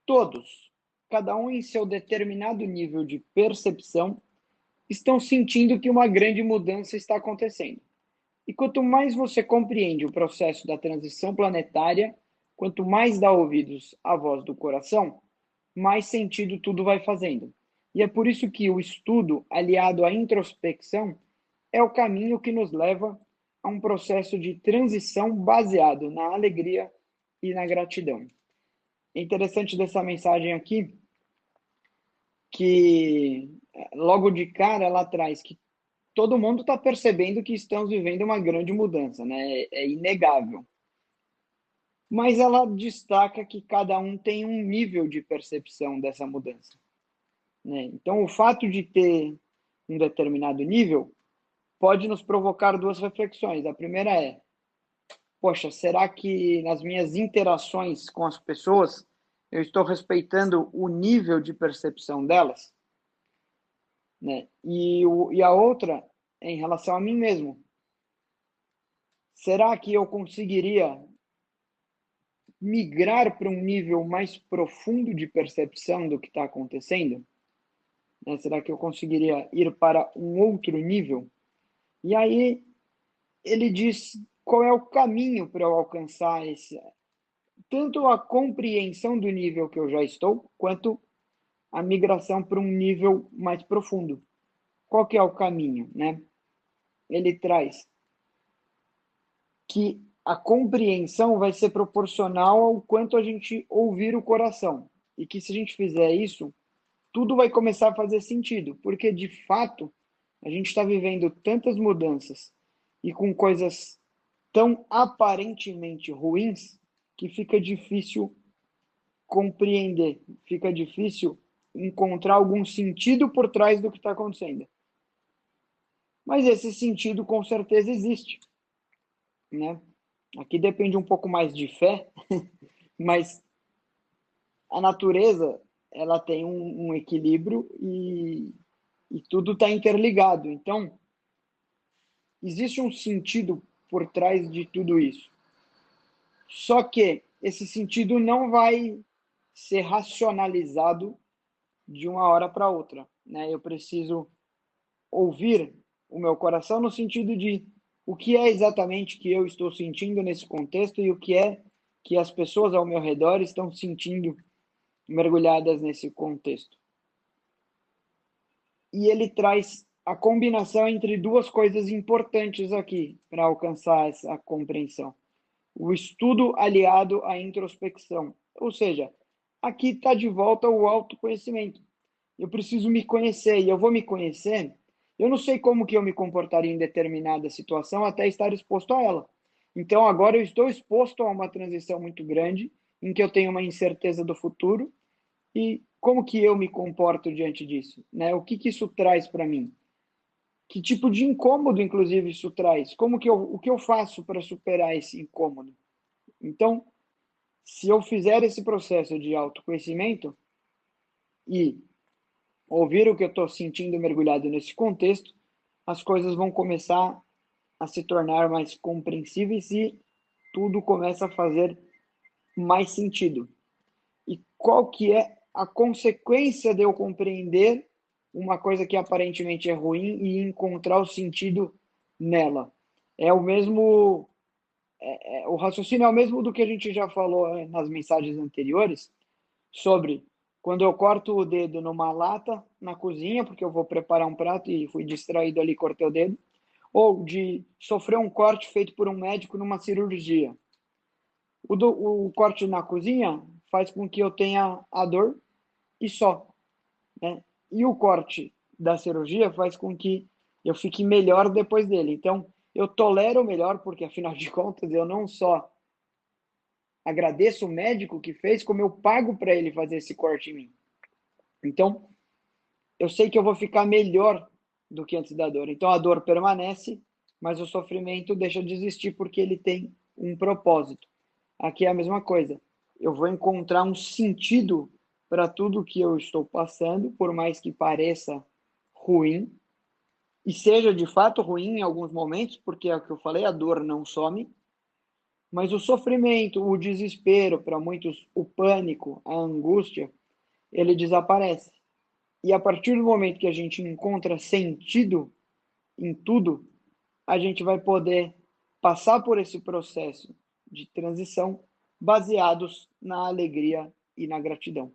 Todos, cada um em seu determinado nível de percepção, estão sentindo que uma grande mudança está acontecendo. E quanto mais você compreende o processo da transição planetária, quanto mais dá ouvidos à voz do coração, mais sentido tudo vai fazendo. E é por isso que o estudo, aliado à introspecção, é o caminho que nos leva a um processo de transição baseado na alegria e na gratidão. É interessante dessa mensagem aqui que logo de cara ela traz que todo mundo está percebendo que estamos vivendo uma grande mudança, né? É inegável. Mas ela destaca que cada um tem um nível de percepção dessa mudança, né? Então, o fato de ter um determinado nível pode nos provocar duas reflexões. A primeira é: poxa, será que nas minhas interações com as pessoas eu estou respeitando o nível de percepção delas? Né? E a outra é em relação a mim mesmo. Será que eu conseguiria migrar para um nível mais profundo de percepção do que está acontecendo? Né? Será que eu conseguiria ir para um outro nível? E aí ele diz qual é o caminho para eu alcançar esse, tanto a compreensão do nível que eu já estou, quanto a migração para um nível mais profundo. Qual que é o caminho, né? Ele traz que a compreensão vai ser proporcional ao quanto a gente ouvir o coração. E que se a gente fizer isso, tudo vai começar a fazer sentido, porque de fato a gente está vivendo tantas mudanças e com coisas tão aparentemente ruins que fica difícil compreender, fica difícil encontrar algum sentido por trás do que está acontecendo. Mas esse sentido com certeza existe, né? Aqui depende um pouco mais de fé, mas a natureza ela tem um equilíbrio e tudo está interligado. Então, existe um sentido por trás de tudo isso. Só que esse sentido não vai ser racionalizado de uma hora para outra, né? Eu preciso ouvir o meu coração no sentido de o que é exatamente que eu estou sentindo nesse contexto e o que é que as pessoas ao meu redor estão sentindo mergulhadas nesse contexto. E ele traz a combinação entre duas coisas importantes aqui para alcançar essa compreensão. O estudo aliado à introspecção. Ou seja, aqui está de volta o autoconhecimento. Eu preciso me conhecer e eu vou me conhecer. Eu não sei como que eu me comportaria em determinada situação até estar exposto a ela. Então agora eu estou exposto a uma transição muito grande em que eu tenho uma incerteza do futuro e como que eu me comporto diante disso, né? O que que isso traz para mim? Que tipo de incômodo, inclusive, isso traz? O que eu faço para superar esse incômodo? Então, se eu fizer esse processo de autoconhecimento e ouvir o que eu estou sentindo mergulhado nesse contexto, as coisas vão começar a se tornar mais compreensíveis e tudo começa a fazer mais sentido. E qual que é a consequência de eu compreender uma coisa que aparentemente é ruim e encontrar o sentido nela? É o mesmo, o raciocínio é o mesmo do que a gente já falou nas mensagens anteriores, sobre quando eu corto o dedo numa lata na cozinha, porque eu vou preparar um prato e fui distraído ali, cortei o dedo, ou de sofrer um corte feito por um médico numa cirurgia. O corte na cozinha faz com que eu tenha a dor e só, né? E o corte da cirurgia faz com que eu fique melhor depois dele. Então, eu tolero melhor, porque afinal de contas, eu não só agradeço o médico que fez, como eu pago para ele fazer esse corte em mim. Então, eu sei que eu vou ficar melhor do que antes da dor. Então, a dor permanece, mas o sofrimento deixa de existir porque ele tem um propósito. Aqui é a mesma coisa. Eu vou encontrar um sentido para tudo que eu estou passando, por mais que pareça ruim, e seja de fato ruim em alguns momentos, porque é o que eu falei, a dor não some, Mas o sofrimento, o desespero, para muitos, o pânico, a angústia, ele desaparece. E a partir do momento que a gente encontra sentido em tudo, a gente vai poder passar por esse processo de transição baseados na alegria e na gratidão.